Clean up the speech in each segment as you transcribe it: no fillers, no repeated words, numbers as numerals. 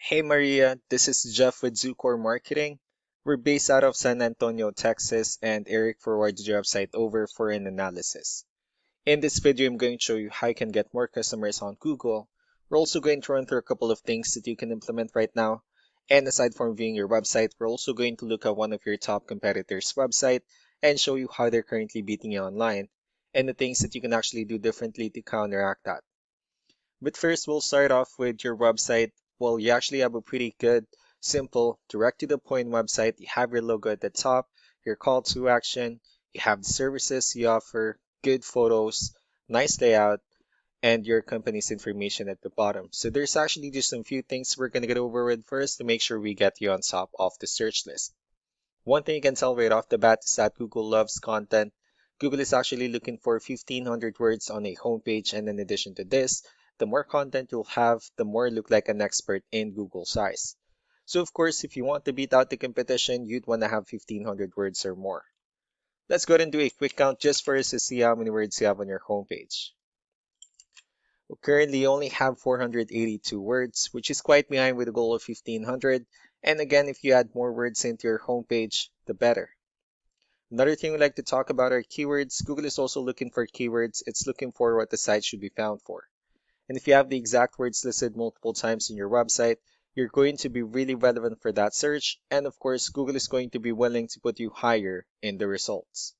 Hey Maria, this is Jeff with Zucor Marketing. We're based out of San Antonio, Texas, and Eric forwarded your website over for an analysis. In this video, I'm going to show you how you can get more customers on Google. We're also going to run through a couple of things that you can implement right now. And aside from viewing your website, we're also going to look at one of your top competitors' website and show you how they're currently beating you online and the things that you can actually do differently to counteract that. But first, we'll start off with your website. Well, you actually have a pretty good, simple, direct to the point website. You have your logo at the top, your call to action, you have the services you offer, good photos, nice layout, and your company's information at the bottom. So there's actually just some few things we're going to get over with first to make sure we get you on top of the search list. One thing you can tell right off the bat is that Google loves content. Google is actually looking for 1,500 words on a homepage, and in addition to this, the more content you'll have, the more you look like an expert in Google's eyes. So of course, if you want to beat out the competition, you'd want to have 1,500 words or more. Let's go ahead and do a quick count just for us to see how many words you have on your homepage. We currently only have 482 words, which is quite behind with a goal of 1,500. And again, if you add more words into your homepage, the better. Another thing we like to talk about are keywords. Google is also looking for keywords. It's looking for what the site should be found for. And if you have the exact words listed multiple times in your website, you're going to be really relevant for that search. And of course, Google is going to be willing to put you higher in the results.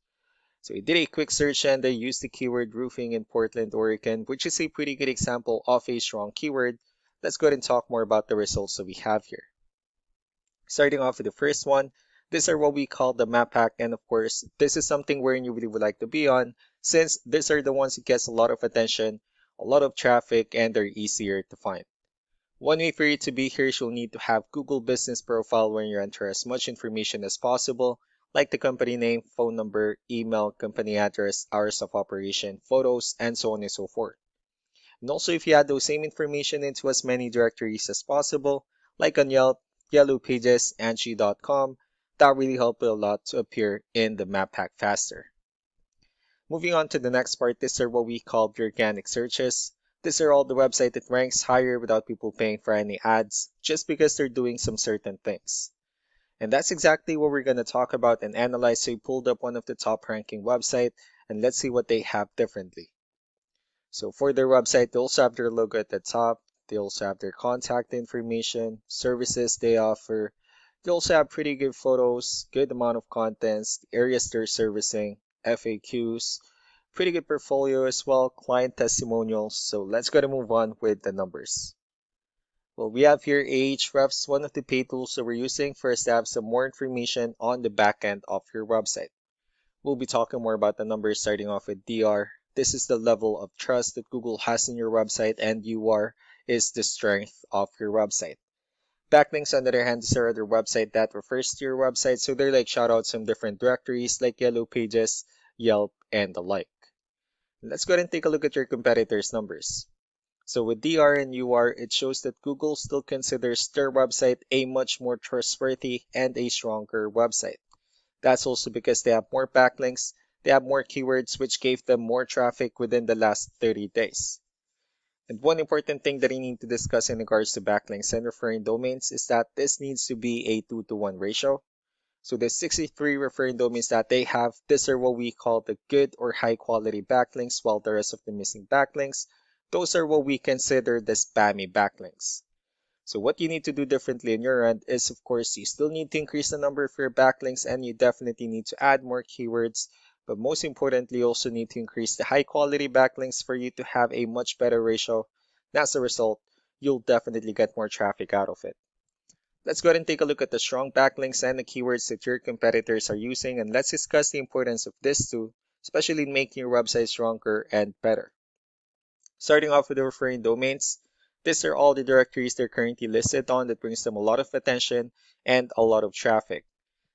So we did a quick search and I used the keyword roofing in Portland, Oregon, which is a pretty good example of a strong keyword. Let's go ahead and talk more about the results that we have here. Starting off with the first one, these are what we call the map hack, and of course, this is something wherein you really would like to be on, since these are the ones that gets a lot of attention, a lot of traffic, and they're easier to find. One way for you to be here is you'll need to have Google Business Profile where you enter as much information as possible, like the company name, phone number, email, company address, hours of operation, photos, and so on and so forth. And also, if you add those same information into as many directories as possible, like on Yelp, Yellow Pages, Angie.com, that really helps a lot to appear in the map pack faster. Moving on to the next part, these are what we call the organic searches. These are all the website that ranks higher without people paying for any ads, just because they're doing some certain things. And that's exactly what we're going to talk about and analyze. So we pulled up one of the top ranking website and let's see what they have differently. So for their website, they also have their logo at the top. They also have their contact information, services they offer. They also have pretty good photos, good amount of contents, the areas they're servicing, FAQs, pretty good portfolio as well, client testimonials. So let's go to move on with the numbers. Well, we have here Ahrefs, one of the paid tools that we're using for us to have some more information on the back end of your website. We'll be talking more about the numbers starting off with DR. This is the level of trust that Google has in your website, and UR is the strength of your website. Backlinks, on the other hand, is our other website that refers to your website, so they're like shoutouts from different directories like Yellow Pages, Yelp, and the like. Let's go ahead and take a look at your competitors' numbers. So with DR and UR, it shows that Google still considers their website a much more trustworthy and a stronger website. That's also because they have more backlinks, they have more keywords, which gave them more traffic within the last 30 days. And one important thing that I need to discuss in regards to backlinks and referring domains is that this needs to be a 2-to-1 ratio. So the 63 referring domains that they have, these are what we call the good or high quality backlinks, while the rest of the missing backlinks, those are what we consider the spammy backlinks. So what you need to do differently on your end is, of course, you still need to increase the number of your backlinks and you definitely need to add more keywords. But most importantly, you also need to increase the high quality backlinks for you to have a much better ratio. And as a result, you'll definitely get more traffic out of it. Let's go ahead and take a look at the strong backlinks and the keywords that your competitors are using, and let's discuss the importance of this too, especially in making your website stronger and better. Starting off with the referring domains, these are all the directories they're currently listed on that brings them a lot of attention and a lot of traffic.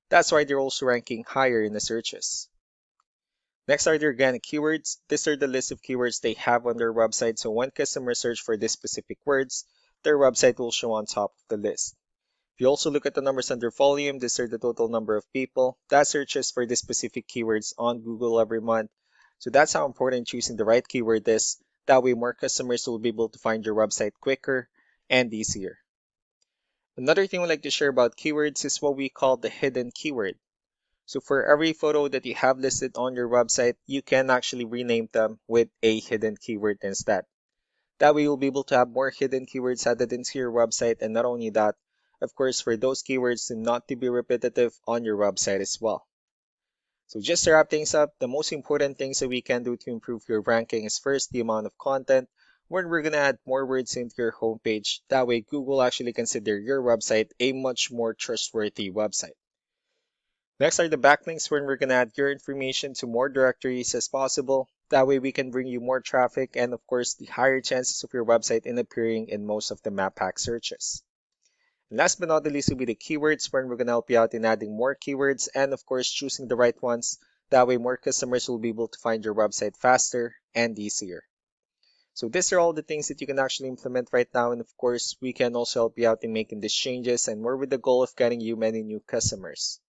That's why they're also ranking higher in the searches. Next are the organic keywords. These are the list of keywords they have on their website, so when customers search for these specific words, their website will show on top of the list. If you also look at the numbers under volume, these are the total number of people that searches for these specific keywords on Google every month. So that's how important choosing the right keyword is. That way more customers will be able to find your website quicker and easier. Another thing I'd like to share about keywords is what we call the hidden keyword. So for every photo that you have listed on your website, you can actually rename them with a hidden keyword instead. That way you'll be able to have more hidden keywords added into your website, and not only that, of course, for those keywords to not to be repetitive on your website as well. So just to wrap things up, the most important things that we can do to improve your ranking is first the amount of content, when we're going to add more words into your homepage. That way Google actually consider your website a much more trustworthy website. Next are the backlinks, when we're going to add your information to more directories as possible. That way we can bring you more traffic and of course the higher chances of your website in appearing in most of the map pack searches. And last but not the least will be the keywords, where we're going to help you out in adding more keywords and of course choosing the right ones. That way more customers will be able to find your website faster and easier. So these are all the things that you can actually implement right now, and of course we can also help you out in making these changes and more with the goal of getting you many new customers.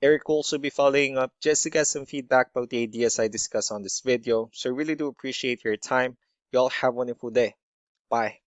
Eric will also be following up just to get some feedback about the ideas I discussed on this video. So I really do appreciate your time. You all have a wonderful day. Bye.